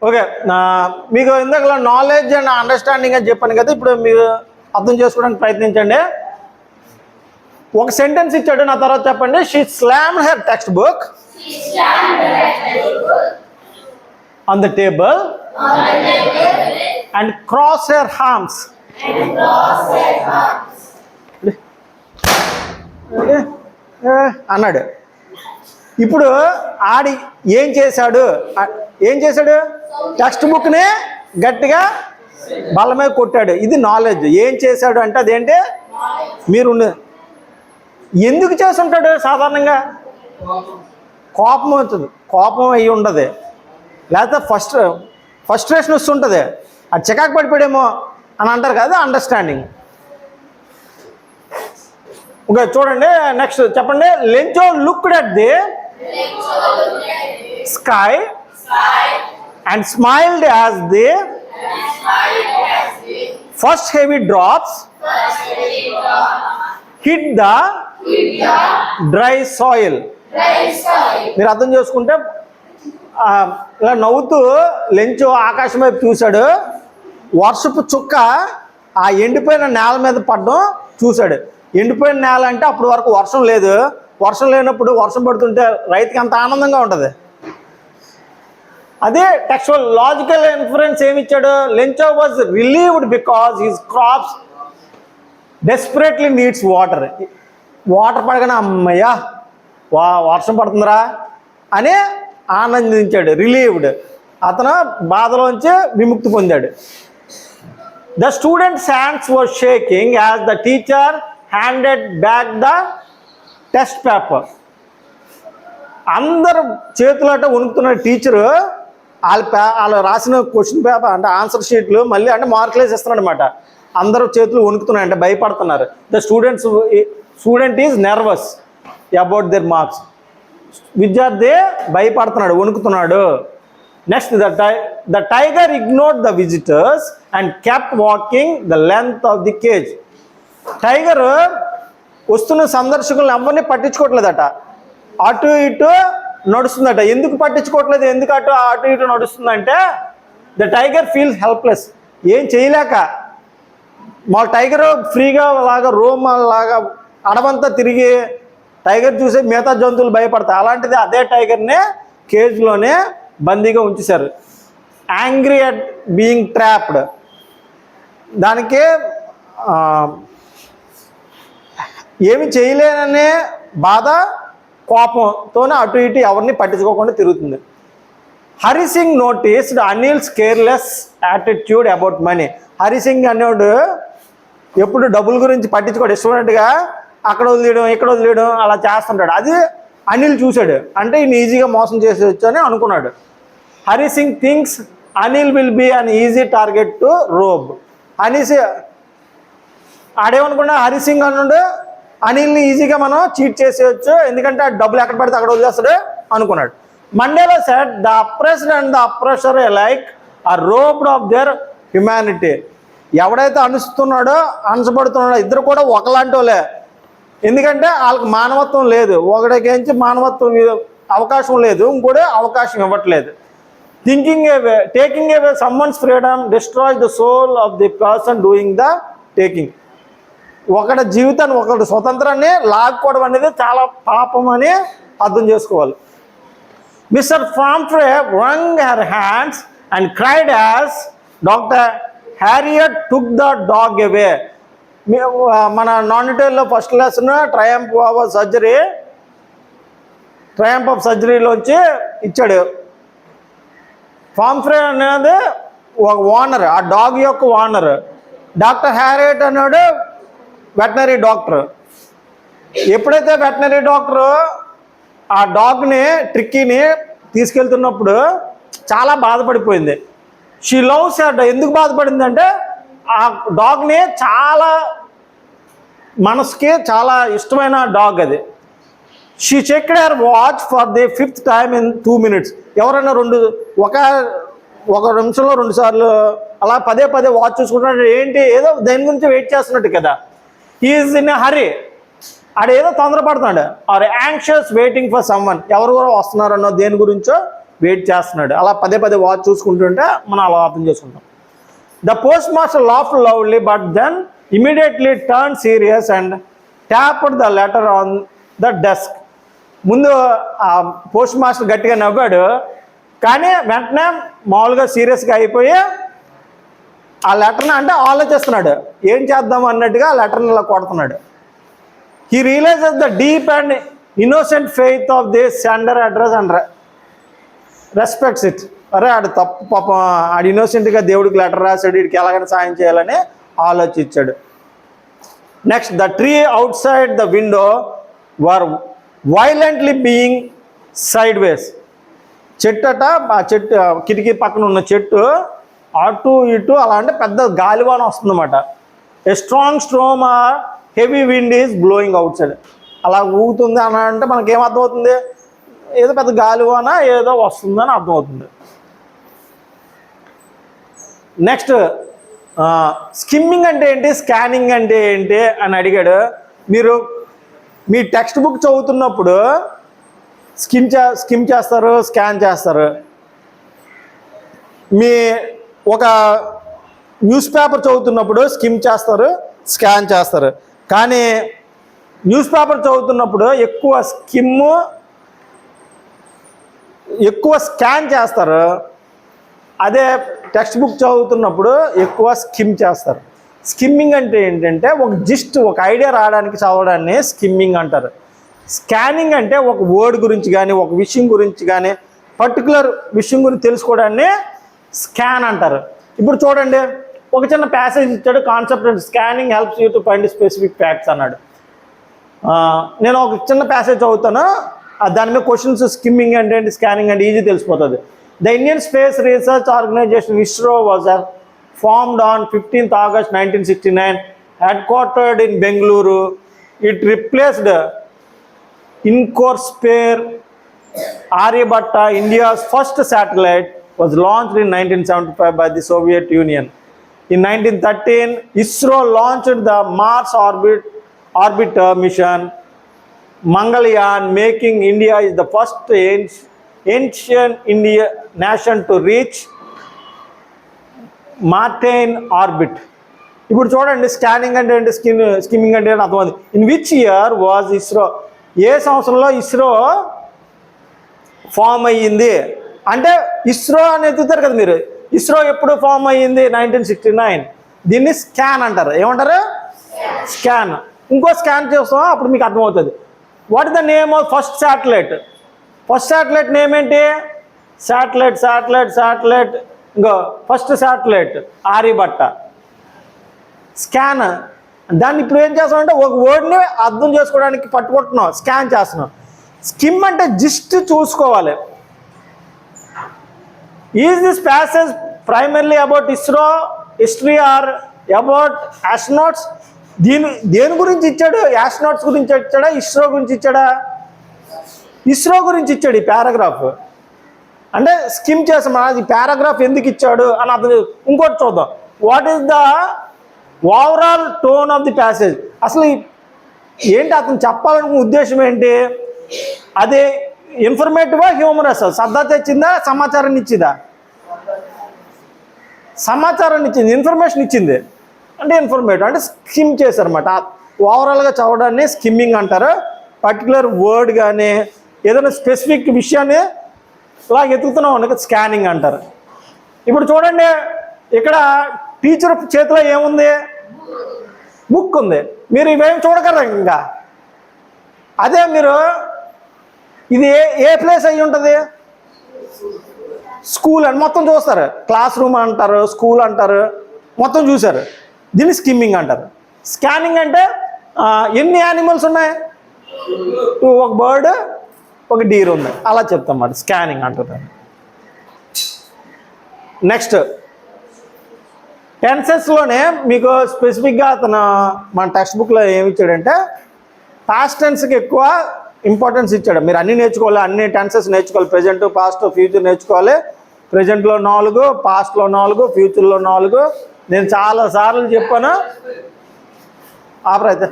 Okay, మీకు ఇందాక knowledge and understanding అని చెప్పాను కదా, ఇప్పుడు మీరు అర్థం చేసుకోవడానికి ప్రయత్నించండి. ఒక సెంటెన్స్ ఇచ్చాడు, నా తర్వాత చెప్పండి. She slammed her textbook on the table and cross her arms. అన్నాడు. ఇప్పుడు ఆడి ఏం చేశాడు? టెక్స్ట్ బుక్ని గట్టిగా బల్ల మీద కొట్టాడు. ఇది నాలెడ్జ్. ఏం చేశాడు అంటే అదేంటి? మీరు ఎందుకు చేస్తుంటాడు? సాధారణంగా కోపం అవుతుంది, కోపం అయ్యి ఉండదు, లేకపోతే ఫస్ట్రేషన్ వస్తుంటుంది, అది చికాకు పడిపోయాడేమో అని అంటారు కదా, అండర్స్టాండింగ్. ఓకే, చూడండి నెక్స్ట్ చెప్పండి. Lencho looked at the sky and smiled as the first heavy drops hit the dry soil. మీరు అర్థం చేసుకుంటే ఇలా నవ్వుతూ లెంచో ఆకాశం వైపు చూశాడు. వర్షపు చుక్క ఆ ఎండిపోయిన నేల మీద పడడం చూశాడు. ఎండిపోయిన నేల అంటే అప్పటి వరకు వర్షం లేదు. వర్షం లేనప్పుడు వర్షం పడుతుంటే రైతుకి అంత ఆనందంగా ఉంటుంది. అదే టెక్స్చువల్ లాజికల్ ఇన్ఫరెన్స్ ఏమిచ్చాడు? Lencho was relieved because his crops desperately needs water. Water పడగానే అమ్మయ్యా వర్షం పడుతుందిరా అని ఆనందించాడు. రిలీవ్డ్, అతను బాధలోంచి విముక్తి పొందాడు. The students hands were shaking as the teacher handed back the test paper. అందరు చేతులట వణుకుతున్న టీచరు వాళ్ళు రాసిన క్వశ్చన్ పేపర్ అంటే ఆన్సర్ షీట్లు మళ్ళీ అంటే మార్కులు వేసేస్తున్నాడు అనమాట. అందరూ చేతులు వణుకుతున్నాయి అంటే భయపడుతున్నారు. The student is nervous about their marks. విద్యార్థి భయపడుతున్నాడు, వణుకుతున్నాడు. Next the tiger ignored the visitors and kept walking the length of the cage. Tiger వస్తున్న సందర్శకులను ఎవరిని పట్టించుకోవట్లేదట, అటు ఇటు నడుస్తుందట. ఎందుకు పట్టించుకోవట్లేదు, ఎందుకు అటు ఇటు నడుస్తుందంటే ద టైగర్ ఫీల్స్ హెల్ప్లెస్. ఏం చేయలేక. మా టైగర్ ఫ్రీగా లాగా రోమ్ లాగా అడవంతా తిరిగి టైగర్ చూసే మిగతా జంతువులు భయపడతాయి. అలాంటిది అదే టైగర్నే కేజ్లోనే బందీగా ఉంచేశారు. Angry at being trapped. దానికి ఏమి చేయలేననే బాధ, కోపంతోనే అటు ఇటు ఎవరిని పట్టించుకోకుండా తిరుగుతుంది. Hari Singh noticed Anil's careless attitude about money. Hari Singh అనేవాడు ఎప్పుడు డబ్బుల గురించి పట్టించుకోడు, ఇష్టమైనట్టుగా అక్కడ వదిలేయడం ఇక్కడ వదిలేయడం అలా చేస్తుంటాడు. అది అనిల్ చూశాడు, అంటే ఈయన ఈజీగా మోసం చేసేయచ్చు అని అనుకున్నాడు. Harisingh thinks Anil will be an easy target to rob. అనేసి ఆడేమనుకున్నా హరిసింగ్ అన్నాడు అనిల్ని ఈజీగా మనం చీట్ చేసేయచ్చు, ఎందుకంటే ఆ డబ్బులు ఎక్కడ పడితే అక్కడ వదిలేస్తాడు అనుకున్నాడు. Mandela said the oppressed and the oppressor like are robbed of their humanity. ఎవడైతే అనుస్తున్నాడో అనసపడుతున్నాడో ఇద్దరు కూడా ఒకలాంటి వాళ్ళే, ఎందుకంటే వాళ్ళకి మానవత్వం లేదు. ఒకడికించి మానవత్వం అవకాశం లేదు, ఇంకోటి అవకాశం ఇవ్వట్లేదు. Taking away someone's freedom destroy the soul of the person doing the taking. ఒకటి జీవితాన్ని ఒకటి స్వతంత్రాన్ని లాక్కోవడం అనేది చాలా పాపం అని అర్థం చేసుకోవాలి. Mr Pumphrey wrung her hands and cried as Dr. Harriet took the dog away. మన నానిటైల్లో ఫస్ట్ లెసన్ ట్రయంఫ్ ఆఫ్ సర్జరీలోంచి ఇచ్చాడు. ఫాంఫ్రే అనేది ఒక ఓనర్, ఆ డాగ్ యొక్క ఓనర్. డాక్టర్ హ్యారియట్ అన్నాడు వెటనరీ డాక్టర్. ఎప్పుడైతే వెటనరీ డాక్టరు ఆ డాగ్ని ట్రిక్కీని తీసుకెళ్తున్నప్పుడు చాలా బాధపడిపోయింది. She loves her. ఎందుకు బాధపడిందంటే ఆ డాగ్ని చాలా మనసుకి చాలా ఇష్టమైన డాగ్ అది. She checked her watch for the 5th time in 2 minutes. ఎవరైనా ఒక నిమిషంలో 2 సార్లు అలా పదే వాచ్ చూసుకుంటున్నాడు. ఏంటి ఏదో దేని గురించి వెయిట్ చేస్తున్నట్టు కదా. He is in a hurry. ఆడేదో తొందరపడుతున్నాడు. Or anxious waiting for someone. ఎవరు వస్తున్నారన్నో దేని గురించో వెయిట్ చేస్తున్నాడు. అలా పదే పదే వాచ్ చూసుకుంటుంటే మనం అలా అర్థం చేసుకుంటాం. The post master laughed loudly but then immediately turn serious and tapped the letter on the desk. ముందు ఆ పోస్ట్ మాస్టర్ గట్టిగా నవ్వాడు, కానీ వెంటనే మామూలుగా సీరియస్గా అయిపోయి ఆ లెటర్ని అంటే ఆలోచిస్తున్నాడు, ఏం చేద్దాం అన్నట్టుగా ఆ లెటర్ని ఇలా కొడుతున్నాడు. He realises the deep and innocent faith of this sender address and respects it. అరే ఆడు తప్పు పాపం, ఆడు ఇన్నోసెంట్గా దేవుడికి లెటర్ రాశాడు, వీడికి ఎలాగైనా సాయం చేయాలని ఆలోచించాడు. Next, the tree out side the window were violently being side వేస్. చెట్టు అట, ఆ చెట్టు కిటికీ పక్కన ఉన్న చెట్టు అటు ఇటు అలా అంటే పెద్ద గాలివాన వస్తుందన్నమాట. A strong storm or heavy wind is blowing outside. అలా ఊగుతుంది అని అంటే మనకేం అర్థమవుతుంది, ఏదో పెద్ద గాలివాన ఏదో వస్తుందని అర్థమవుతుంది. నెక్స్ట్, స్కిమ్మింగ్ అంటే ఏంటి, స్కానింగ్ అంటే ఏంటి అని అడిగాడు. మీరు మీ టెక్స్ట్ బుక్ చదువుతున్నప్పుడు స్కిమ్ చేస్తారు, స్కాన్ చేస్తారు. మీ ఒక న్యూస్ పేపర్ చదువుతున్నప్పుడు స్కిమ్ చేస్తారు, స్కాన్ చేస్తారు. కానీ న్యూస్ పేపర్ చదువుతున్నప్పుడు ఎక్కువ స్కాన్ చేస్తారు. అదే టెక్స్ట్ బుక్ చదువుతున్నప్పుడు ఎక్కువ స్కిమ్ చేస్తారు. స్కిమ్మింగ్ అంటే ఏంటంటే ఒక ఐడియా రావడానికి చదవడాన్ని స్కిమ్మింగ్ అంటారు. స్కానింగ్ అంటే ఒక వర్డ్ గురించి కానీ ఒక విషయం గురించి కానీ పర్టికులర్ విషయం గురించి తెలుసుకోవడాన్ని స్కాన్ అంటారు. ఇప్పుడు చూడండి, ఒక చిన్న ప్యాసేజ్ ఇచ్చాడు, concept and scanning helps you to find specific facts అన్నాడు. నేను ఒక చిన్న ప్యాసేజ్ చదువుతాను, దాని మీద క్వశ్చన్స్ స్కిమ్మింగ్ అంటే ఏంటి, స్కానింగ్ అంటే ఈజీ తెలిసిపోతుంది. The Indian space research organisation ISRO was formed on 15th August 1969, headquartered in Bengaluru. It replaced Incorspare Aryabhatta. India's first satellite was launched in 1975 by the Soviet Union. In 1913, ISRO launched the Mars orbiter mission Mangalyaan, making India is the first ancient Indian nation to reach Martian orbit. ఇప్పుడు చూడండి, scanning అంటే ఏంటి, skimming అంటే ఏంటి అర్థమైంది. In which year was ISRO, ఏ సంవత్సరంలో ISRO form అయ్యింది అంటే ISRO అని ఎత్తుతారు కదా మీరు. ISRO ఎప్పుడు ఫామ్ అయ్యింది, 1969. దీన్ని స్కాన్ అంటారు. ఏమంటారు, స్కాన్. ఇంకో స్కాన్ చేస్తాం, అప్పుడు మీకు అర్థమవుతుంది. What is the name of first satellite? First satellite name ఏంటి, శాటిలైట్ ఇంకో ఫస్ట్ శాటిలైట్ ఆర్యభట్ట. స్కాన్, దాన్ని ఇప్పుడు ఏం చేస్తామంటే ఒక వర్డ్ని అర్థం చేసుకోవడానికి పట్టుకుంటున్నాం, స్కాన్ చేస్తున్నాం. స్కిమ్ అంటే జస్ట్ చూసుకోవాలి. Is this passage primarily about ISRO history or about astronauts? దేని గురించి ఇచ్చాడు, ఆస్ట్రోనాట్స్ గురించి ఇచ్చాడా, ISRO గురించి ఇచ్చాడా? ISRO గురించి ఇచ్చాడు ఈ పారాగ్రాఫ్. అంటే స్కిమ్ చేసాం, ఈ పారాగ్రాఫ్ ఎందుకు ఇచ్చాడు అని అర్థం. ఇంకోటి చూద్దాం, what is the overall tone of the passage? అసలు ఏంటి అతను చెప్పాలనుకున్న ఉద్దేశం ఏంటి? అది ఇన్ఫర్మేటివా, హ్యూమరస్? సరదా తెచ్చిందా, సమాచారాన్ని ఇచ్చిందా? సమాచారాన్ని ఇచ్చింది, ఇన్ఫర్మేషన్ ఇచ్చింది అంటే ఇన్ఫర్మేటివ్ అంటే స్కిమ్ చేశారన్నమాట. ఓవరాల్గా చదవడాన్ని స్కిమ్మింగ్ అంటారు. పర్టికులర్ వర్డ్ కానీ ఏదైనా స్పెసిఫిక్ విషయాన్ని ఇలా ఎత్తుకుతున్నాం అనుకో స్కానింగ్ అంటారు. ఇప్పుడు చూడండి, ఇక్కడ టీచర్ చేతిలో ఏముంది, బుక్ ఉంది. మీరు ఇవేం చూడగలరు ఇంకా. అదే మీరు ఇది ఏ ప్లేస్ అయ్యి ఉంటుంది, స్కూల్ అని మొత్తం చూస్తారు. క్లాస్ రూమ్ అంటారు, స్కూల్ అంటారు, మొత్తం చూశారు. దీన్ని స్కిమ్మింగ్ అంటారు. స్కానింగ్ అంటే ఎన్ని యానిమల్స్ ఉన్నాయి, ఒక బర్డ్ ఒక డీర్ ఉంది, అలా చెప్తాం అన్నమాట. స్కానింగ్ అంటున్నారు. నెక్స్ట్, టెన్సెస్లోనే మీకు స్పెసిఫిక్గా అతను మన టెక్స్ట్ బుక్లో ఏమి ఇచ్చాడంటే పాస్ట్ టెన్స్కి ఎక్కువ ఇంపార్టెన్స్ ఇచ్చాడు. మీరు అన్నీ నేర్చుకోవాలి, అన్ని టెన్సెస్ నేర్చుకోవాలి. ప్రజెంట్, పాస్ట్, ఫ్యూచర్ నేర్చుకోవాలి. ప్రజెంట్లో 4, పాస్ట్లో 4, ఫ్యూచర్లో 4. నేను చాలాసార్లు చెప్పాను. ఆపరైతే